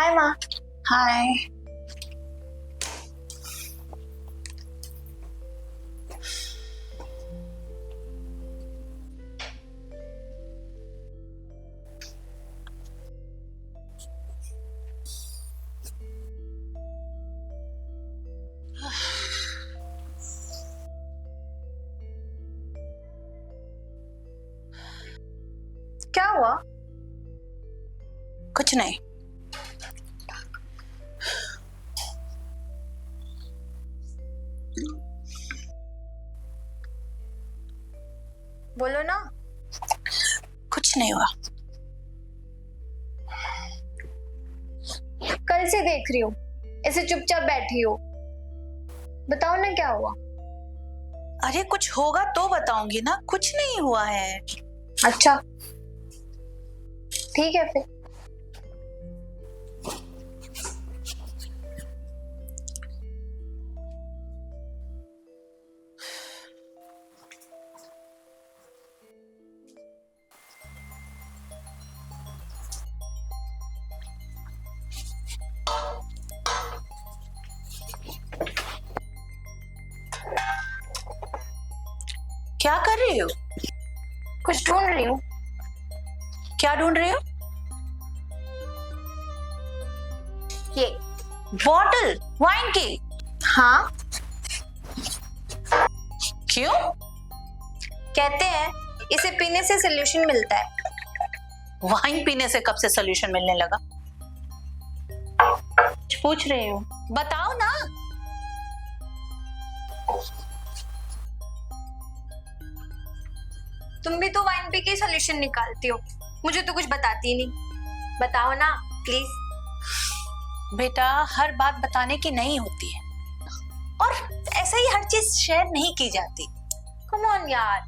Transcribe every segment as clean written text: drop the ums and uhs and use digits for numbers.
हाय माँ। हाय। क्या हुआ? कुछ नहीं। बोलो ना। कुछ नहीं हुआ। कल से देख रही हूँ ऐसे चुपचाप बैठी हो। बताओ ना क्या हुआ। अरे कुछ होगा तो बताऊंगी ना, कुछ नहीं हुआ है। अच्छा ठीक है फिर। क्या कर रही हो? कुछ ढूंढ रही हूँ। क्या ढूंढ रही हो? ये बॉटल वाइन की? हाँ, क्यों? कहते हैं इसे पीने से सोल्यूशन मिलता है। वाइन पीने से कब से सोल्यूशन मिलने लगा? पूछ रही हूँ। बताओ ना। तुम भी तो वाइन पी के सोल्यूशन निकालती हो, मुझे तो कुछ बताती ही नहीं। बताओ ना प्लीज। बेटा हर बात बताने की नहीं होती है, और ऐसे ही हर चीज शेयर नहीं की जाती। कम ऑन यार,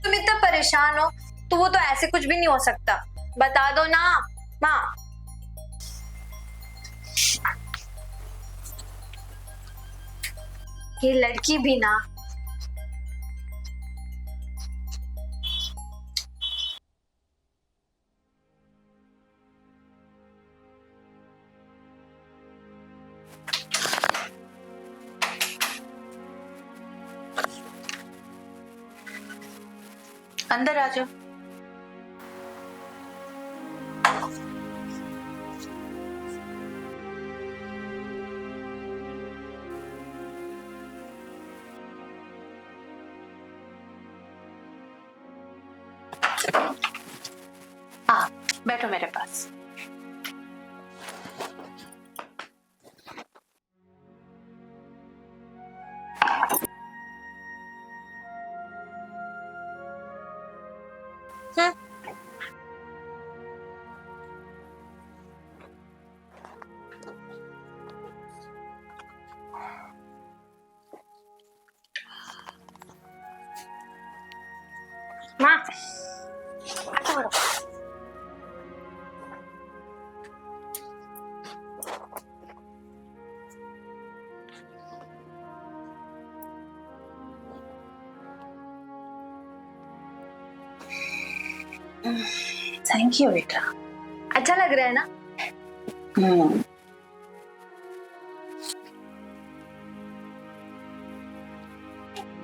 तुम इतना परेशान हो तो वो तो ऐसे कुछ भी नहीं हो सकता। बता दो ना माँ। ये लड़की भी ना। अंदर आ जाओ। हाँ बैठो मेरे पास। माँ थैंक यू बेटा। अच्छा लग रहा है ना?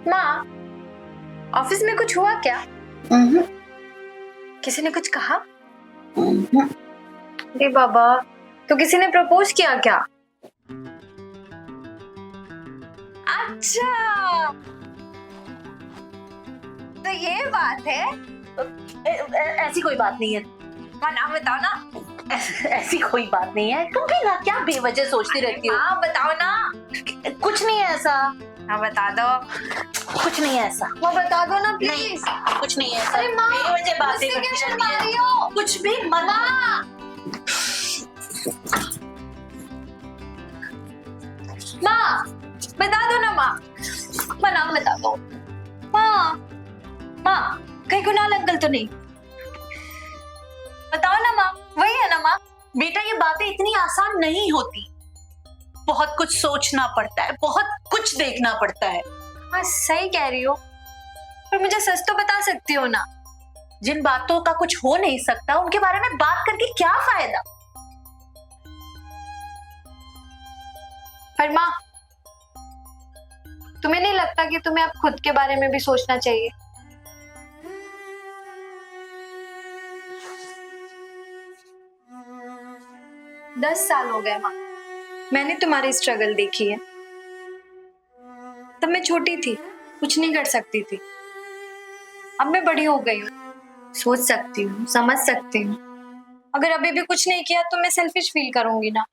माँ ऑफिस में कुछ हुआ क्या? किसी ने कुछ कहा? अरे बाबा, तो किसी ने प्रपोज किया क्या? अच्छा तो ये बात है। ऐसी कोई बात नहीं है। माँ नाम बताओ ना। ऐसी कोई बात नहीं है, तुम भी ना क्या बेवजह सोचती रहती हो। हाँ बताओ ना। कुछ नहीं है ऐसा। हाँ बता दो। कुछ नहीं है ऐसा। वो बता दो ना प्लीज। कुछ नहीं है ऐसा। अरे माँ, बेवजह बातें मुझसे क्या करती शर्मा रहती रही है। हो? कुछ भी मत। माँ बता दो ना माँ। माँ नाम बता दो। माँ माँ कहीं कुणाल अंकल तो नहीं? बताओ ना माँ, वही है ना माँ? बेटा ये बातें इतनी आसान नहीं होती, बहुत कुछ सोचना पड़ता है, बहुत कुछ देखना पड़ता है। हाँ सही कह रही हो, पर मुझे सच तो बता सकती हो ना। जिन बातों का कुछ हो नहीं सकता उनके बारे में बात करके क्या फायदा। पर माँ, तुम्हें नहीं लगता कि तुम्हें अब खुद के बारे में भी सोचना चाहिए? दस साल हो गए माँ, मैंने तुम्हारी स्ट्रगल देखी है। तब मैं छोटी थी, कुछ नहीं कर सकती थी। अब मैं बड़ी हो गई हूँ, सोच सकती हूँ, समझ सकती हूँ। अगर अभी भी कुछ नहीं किया तो मैं सेल्फिश फील करूंगी ना।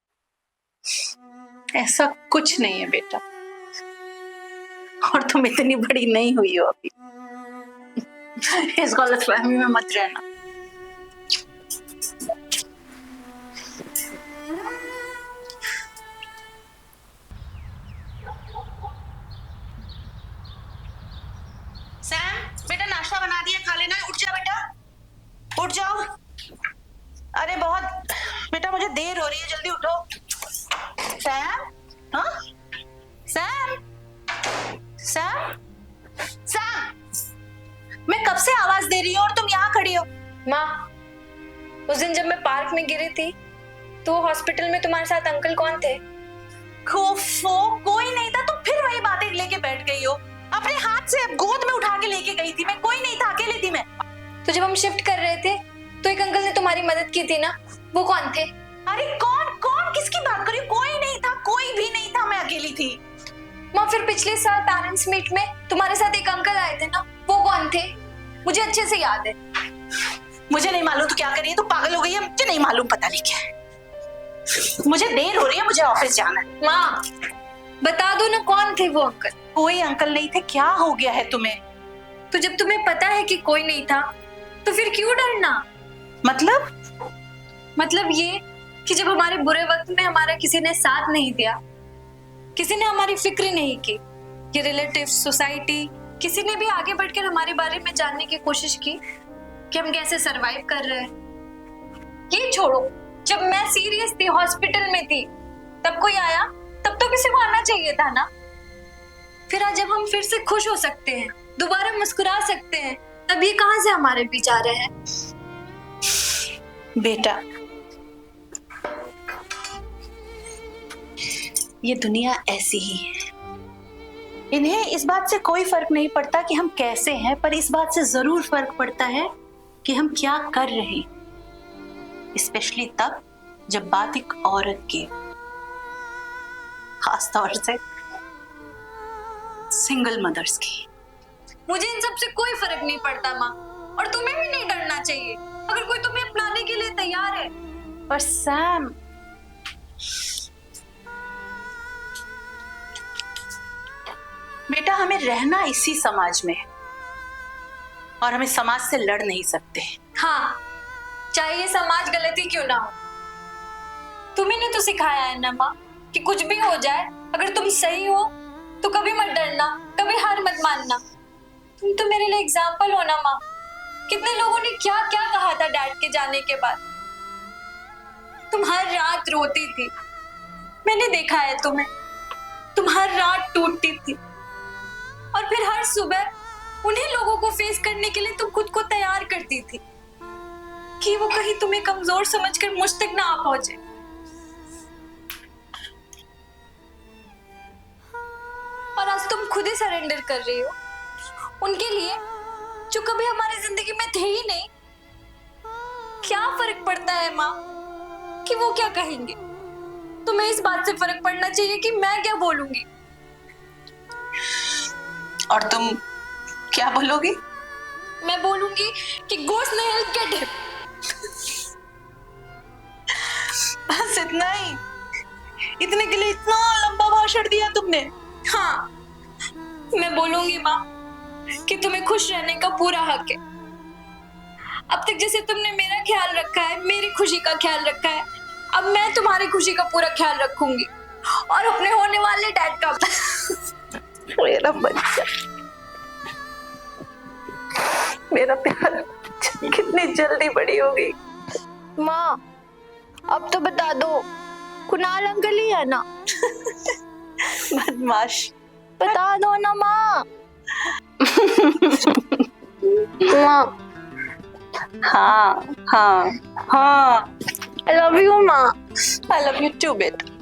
ऐसा कुछ नहीं है बेटा, और तुम इतनी बड़ी नहीं हुई हो अभी। इस गलतफहमी में मत रहना। सैम, बेटा नाश्ता बना दिया, खा लेना। उठ जा बेटा, उठ जाओ। अरे बहुत बेटा, मुझे देर हो रही है, जल्दी उठो। सैम, हाँ सैम, सैम, सैम, मैं कब से आवाज दे रही हूँ और तुम यहाँ खड़ी हो। माँ, उस दिन जब मैं पार्क में गिरी थी तो हॉस्पिटल में तुम्हारे साथ अंकल कौन थे? कोई नहीं था, तुम फिर वही बातें लेके बैठ गई हो। अपने हाथ से गोद में उठा के लेके गई थी मैं, कोई नहीं था, अकेली थी मैं। तो जब हम शिफ्ट कर रहे थे तो एक अंकल ने तुम्हारी मदद की थी ना, वो कौन थे? अरे कौन कौन, किसकी बात कर रही हो? कोई नहीं था, कोई भी नहीं था, मैं अकेली थी। माँ, फिर पिछले साल पेरेंट्स मीट में तुम्हारे साथ एक अंकल आए थे ना, वो कौन थे? मुझे अच्छे से याद है। मुझे नहीं मालूम तू क्या कर रही है, तू पागल हो गई है, मुझे नहीं मालूम, पता नहीं क्या है। मुझे देर हो रही है, मुझे ऑफिस जाना है। माँ, बता दो ना कौन थे वो अंकल? कोई अंकल नहीं थे, क्या हो गया है तुम्हें? तो जब तुम्हें पता है कि कोई नहीं था तो फिर क्यों डरना? मतलब ये कि जब हमारे बुरे वक्त में हमारा किसी ने साथ नहीं दिया, किसी ने हमारी फिक्र नहीं की, ये रिलेटिव, सोसाइटी, किसी ने भी आगे बढ़कर हमारे बारे में जानने की कोशिश की कि हम कैसे सरवाइव कर रहे हैं। ये छोड़ो, जब मैं सीरियस थी, हॉस्पिटल में थी, तब कोई आया? तब तो किसी को आना चाहिए था ना। फिर आज जब हम फिर से खुश हो सकते हैं, दोबारा मुस्कुरा सकते हैं, तब ये कहां से हमारे बीच आ रहे हैं? बेटा, ये दुनिया ऐसी ही है। इन्हें इस बात से कोई फर्क नहीं पड़ता कि हम कैसे हैं, पर इस बात से जरूर फर्क पड़ता है कि हम क्या कर रहे हैं, स्पेशली तब जब बात एक औरत की, खास तौर से सिंगल मदर्स की। मुझे इन सब से कोई फर्क नहीं पड़ता माँ, और तुम्हें भी नहीं डरना चाहिए अगर कोई तुम्हें अपनाने के लिए तैयार है। पर सैम, बेटा हमें रहना इसी समाज में है और हमें समाज से लड़ नहीं सकते। हाँ, चाहे ये समाज गलती क्यों ना हो। तुम्हें ने तो सिखाया है ना माँ कि कुछ भी हो जाए, अगर तुम सही हो तो कभी मत डरना, कभी हार मत मानना। तुम तो मेरे लिए एग्जाम्पल हो ना माँ। कितने लोगों ने क्या क्या कहा था डैड के जाने के बाद। तुम हर रात रोती थी, मैंने देखा है तुम्हें। तुम हर रात टूटती थी और फिर हर सुबह उन्हीं लोगों को फेस करने के लिए तुम खुद को तैयार करती थी कि वो कहीं तुम्हें कमजोर समझकर मुझ तक ना आ पहुंचे। और आज तुम खुद ही सरेंडर कर रही हो उनके लिए जो कभी हमारी जिंदगी में थे ही नहीं। क्या फर्क पड़ता है माँ कि वो क्या कहेंगे? तुम्हें इस बात से फर्क पड़ना चाहिए कि मैं क्या बोलूंगी। और तुम क्या बोलोगी? मैं बोलूंगी कि गो स्नेल गेट हिम। बस इतना ही? इतने के लिए इतना लंबा भाषण दिया तुमने? हाँ, मैं बोलूंगी माँ कि तुम्हें खुश रहने का पूरा हक है। अब तक जैसे तुमने मेरा ख्याल रखा है, मेरी खुशी का ख्याल रखा है, अब मैं तुम्हारी खुशी का पूरा ख्याल रखूंगी और अपने होने वाले डैड का। मेरा बच्चा, मेरा प्यारा बच्चा कितनी जल्दी बड़ी हो गई। माँ, अब तो बता दो, कुणाल अंकल ही है ना? बदमाश, बता दो ना माँ। माँ, हाँ हाँ हाँ, I love you माँ। I love you too बेटा।